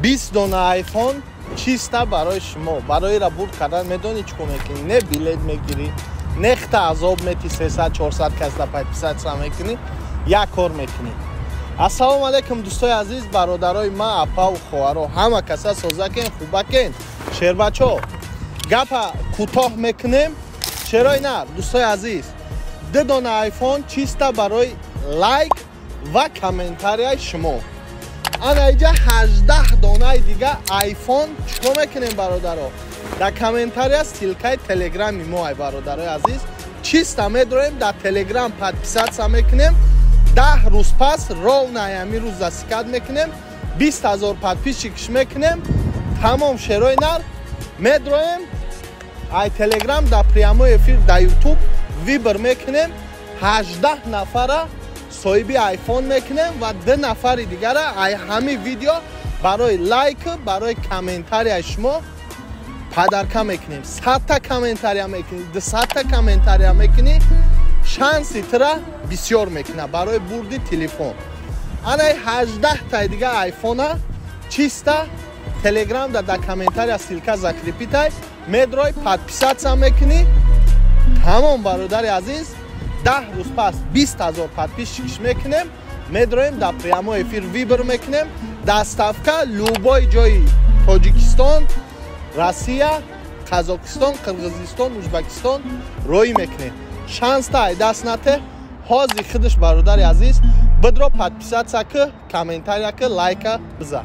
20 дона айфон чиста барои шумо. Барои рабурд кардан медонӣ чӣ кор мекунӣ? Не билет мегирӣ, не хта азоб метӣ 300-400 касда подписатсия мекунӣ, як кор мекунӣ. Ассалому алайкум дӯстои азиз, бародарои ман, апа ва хоҳаро, ҳама каса созакен, хубакен, шербачо. Гапа кӯтоҳ мекунем. Чарои на, дӯстои азиз, 2 дона айфон чиста барои лайк ва комментарияи шумо. Ана иҷа 18 донаи дига айфон чикор мекунем бародаро? Дар комментария силкаи телеграми мо ай бародарои азиз. Чиста медроем дар телеграм подписатсия мекунем. 10 рӯз пас ровна ами рӯз засикат мекунем. 20 000 подписчикш мекунем. Тамом шерои нар медроем ай телеграм дар прямой эфир дар ютуб вибр мекунем. 18 нафара соҳиби айфон мекунем ва 2 нафари дигара ай ҳами видео барои лайк, барои комментарияи шумо падарка мекунем. 100 та комментария мекунӣ, 200 та комментария мекунӣ, шанси тира бисёр мекуна барои бурди телефон. Ана 18 та дига айфона чиста телеграм да комментария силка закрепитай медрой подписатсия мекунӣ. Тамом бародари азиз, 10 рӯз пас 20 000 подписчикш мекунем. Медроем дар прямой эфир вибр мекунем. Доставка любой ҷои Тоҷикистон, Россия, Казокистон, Қирғизистон, Ӯзбекистон роӣ мекунем. Шанста ай даст нате. Ҳозир худаш бародари азиз бидро подписатсия ки, комментария ки, лайка биза.